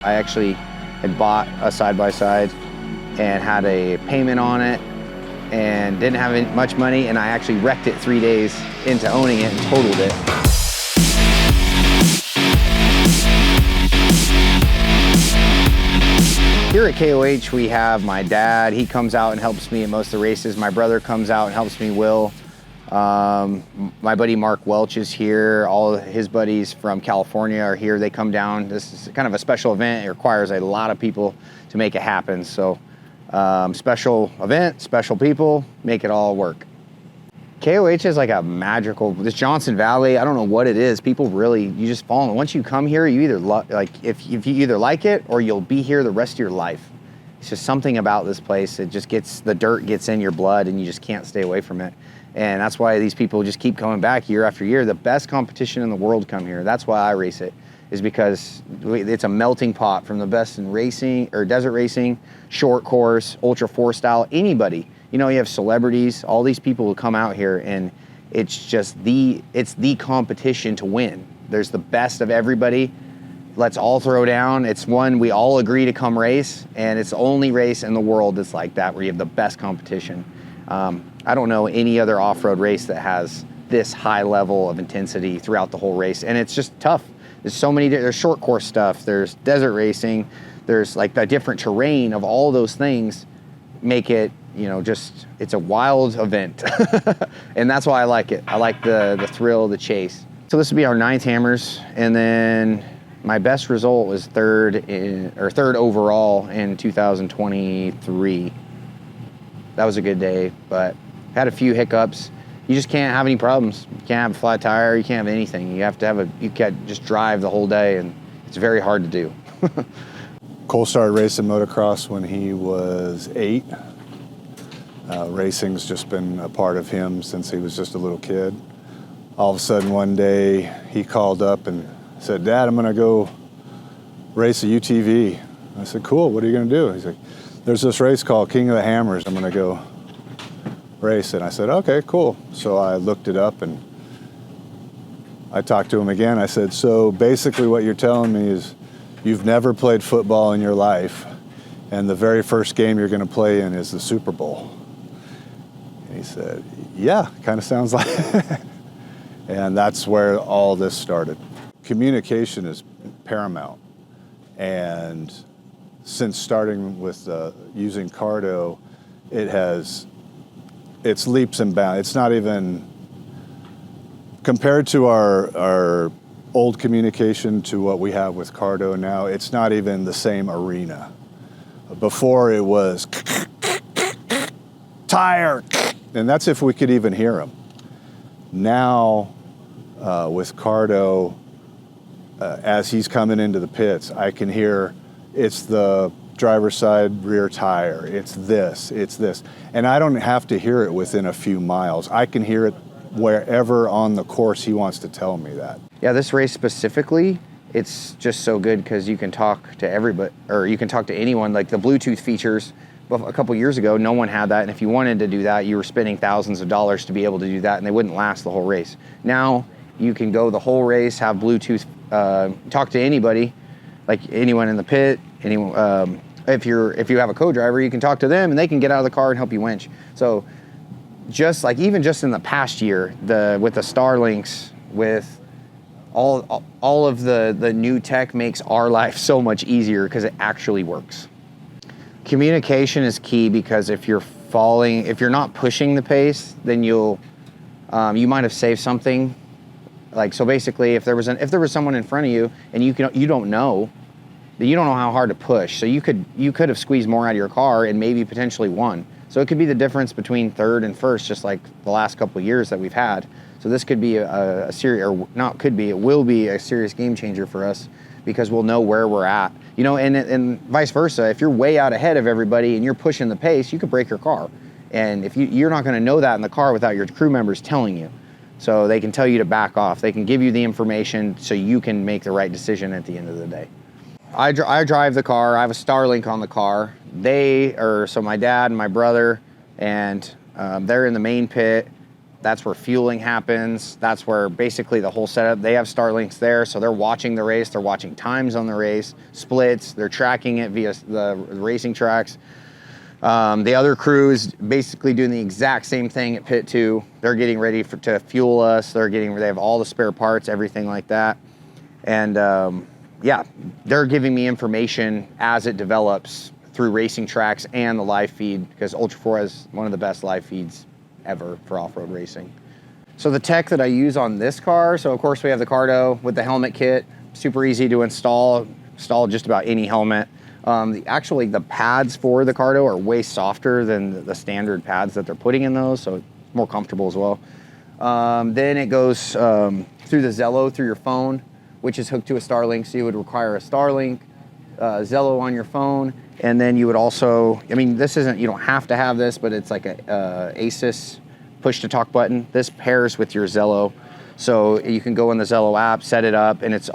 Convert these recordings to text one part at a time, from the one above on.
I actually had bought a side-by-side and had a payment on it and didn't have much money, and I actually wrecked it 3 days into owning it and totaled it. Here at KOH, we have my dad. He comes out and helps me at most of the races. My brother comes out and helps me, Will. My buddy Mark Welch is here. All of his buddies from California are here. They come down. This is kind of a special event. It requires a lot of people to make it happen. So special event, special people, make it all work. KOH is like a magical, this Johnson Valley, I don't know what it is. People really, you just fall in. Once you come here, you either if you either like it or you'll be here the rest of your life. It's just something about this place. It just the dirt gets in your blood and you just can't stay away from it. And that's why these people just keep coming back year after year. The best competition in the world come here. That's why I race it, is because it's a melting pot from the best in racing or desert racing, short course, Ultra 4 style, anybody. You know, you have celebrities, all these people who come out here, and it's just it's the competition to win. There's the best of everybody. Let's all throw down. It's one we all agree to come race, and it's the only race in the world that's like that, where you have the best competition. I don't know any other off-road race that has this high level of intensity throughout the whole race, and it's just tough. There's so many, there's short course stuff, there's desert racing, there's like the different terrain of all those things make it, you know, just, it's a wild event. And that's why I like it. I like the thrill, the chase. So this would be our 9th hammers, and then my best result was third overall in 2023. That was a good day, but had a few hiccups. You just can't have any problems. You can't have a flat tire, you can't have anything. You have to you can't just drive the whole day, and it's very hard to do. Cole started racing motocross when he was 8. Racing's just been a part of him since he was just a little kid. All of a sudden one day he called up and said, "Dad, I'm gonna go race a UTV." I said, "Cool, what are you gonna do?" He's like, "There's this race called King of the Hammers. I'm gonna go race." And I said, "Okay, cool." So I looked it up and I talked to him again. I said, "So basically what you're telling me is you've never played football in your life, and the very first game you're gonna play in is the Super Bowl." And he said, "Yeah, kind of sounds like it." And that's where all this started. Communication is paramount. And since starting with using Cardo, it's leaps and bounds. It's not even, compared to our old communication to what we have with Cardo now, it's not even the same arena. Before it was tire, and that's if we could even hear them. Now with Cardo, as he's coming into the pits, I can hear it's the driver's side rear tire, it's this. And I don't have to hear it within a few miles. I can hear it wherever on the course he wants to tell me that. Yeah, this race specifically, it's just so good because you can talk to everybody, or you can talk to anyone. Like the Bluetooth features, a couple years ago, no one had that. And if you wanted to do that, you were spending thousands of dollars to be able to do that, and they wouldn't last the whole race. Now you can go the whole race, have Bluetooth, talk to anybody, like anyone in the pit, anyone. If you have a co-driver, you can talk to them and they can get out of the car and help you winch. So just like, even just in the past year, with the Starlinks, with all of the new tech, makes our life so much easier because it actually works. Communication is key, because if you're not pushing the pace, then you might have saved something. Like, so basically, if there was someone in front of you and you don't know how hard to push, so you could have squeezed more out of your car and maybe potentially won. So it could be the difference between third and first, just like the last couple of years that we've had. So this could be a serious, or not could be, it will be a serious game changer for us, because we'll know where we're at. You know, and vice versa. If you're way out ahead of everybody and you're pushing the pace, you could break your car. And if you're not going to know that in the car without your crew members telling you. So they can tell you to back off. They can give you the information so you can make the right decision at the end of the day. I drive the car. I have a Starlink on the car. So my dad and my brother, and they're in the main pit. That's where fueling happens. That's where basically the whole setup, they have Starlinks there, so they're watching the race, they're watching times on the race, splits, they're tracking it via the racing tracks. The other crew is basically doing the exact same thing at pit 2. They're getting ready to fuel us. They have all the spare parts, everything like that. And yeah, they're giving me information as it develops through racing tracks and the live feed, because Ultra 4 has one of the best live feeds ever for off-road racing. So the tech that I use on this car, so of course we have the Cardo with the helmet kit, super easy to install just about any helmet. Actually the pads for the Cardo are way softer than the standard pads that they're putting in those, so it's more comfortable as well. Then it goes through the Zello through your phone, which is hooked to a Starlink, so you would require a Starlink, Zello on your phone, and then you would also, I mean, this isn't, you don't have to have this, but it's like a Asus push-to-talk button. This pairs with your Zello, so you can go in the Zello app, set it up, and it's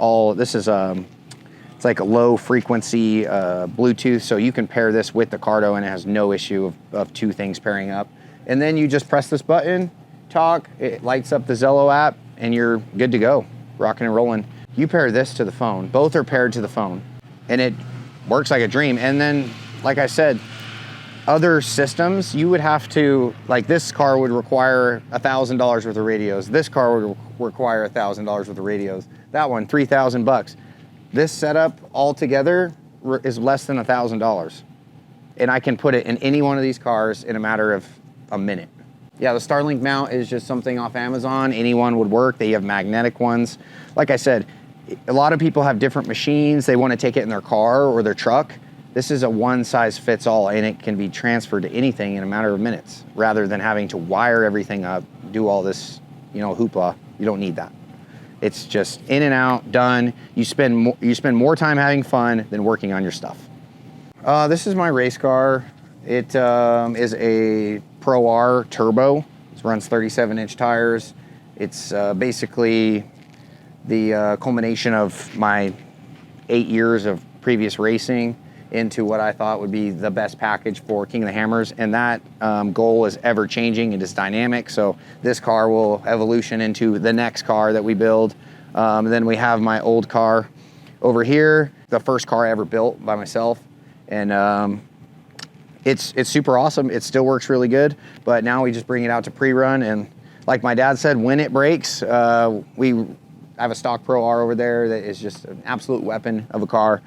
like a low frequency Bluetooth, so you can pair this with the Cardo and it has no issue of two things pairing up. And then you just press this button, talk, it lights up the Zello app, and you're good to go, rocking and rolling. You pair this to the phone, both are paired to the phone, and it works like a dream. And then, like I said, other systems, you would have to, like this car would require $1,000 worth of radios. This car would require $1,000 worth of radios. That one, $3,000. This setup altogether is less than $1,000. And I can put it in any one of these cars in a matter of a minute. Yeah, the Starlink mount is just something off Amazon. Anyone would work. They have magnetic ones. Like I said, a lot of people have different machines. They want to take it in their car or their truck. This is a one size fits all, and it can be transferred to anything in a matter of minutes rather than having to wire everything up, do all this, hoopla. You don't need that. It's just in and out, done. You spend more time having fun than working on your stuff. This is my race car. It is a Pro R Turbo. It runs 37-inch tires. It's basically the culmination of my 8 years of previous racing into what I thought would be the best package for King of the Hammers, and that goal is ever changing. It is dynamic, so this car will evolution into the next car that we build. Then we have my old car over here, the first car I ever built by myself, and it's super awesome. It still works really good, but now we just bring it out to pre-run, and like my dad said, when it breaks, I have a stock Pro R over there that is just an absolute weapon of a car.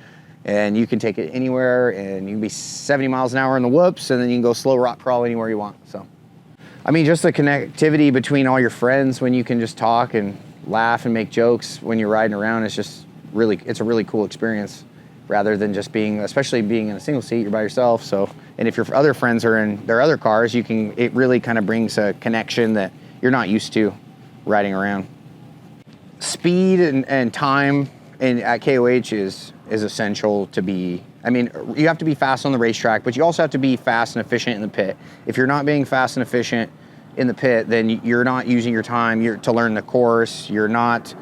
And you can take it anywhere, and you can be 70 miles an hour in the whoops, and then you can go slow rock crawl anywhere you want. So, I mean, just the connectivity between all your friends when you can just talk and laugh and make jokes when you're riding around is just it's a really cool experience rather than just especially being in a single seat, you're by yourself. So, and if your other friends are in their other cars, it really kind of brings a connection that you're not used to riding around. Speed and time at KOH is essential to be, I mean, you have to be fast on the racetrack, but you also have to be fast and efficient in the pit. If you're not being fast and efficient in the pit, then you're not using your time to learn the course. You're not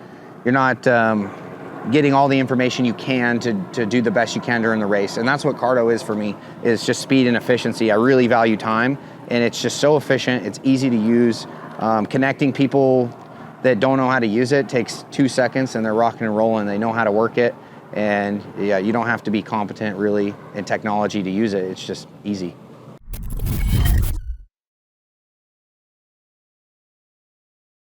getting all the information you can to do the best you can during the race. And that's what Cardo is for me, is just speed and efficiency. I really value time, and it's just so efficient. It's easy to use. Connecting people that don't know how to use it takes 2 seconds, and they're rocking and rolling. They know how to work it. And yeah, you don't have to be competent really in technology to use it. It's just easy.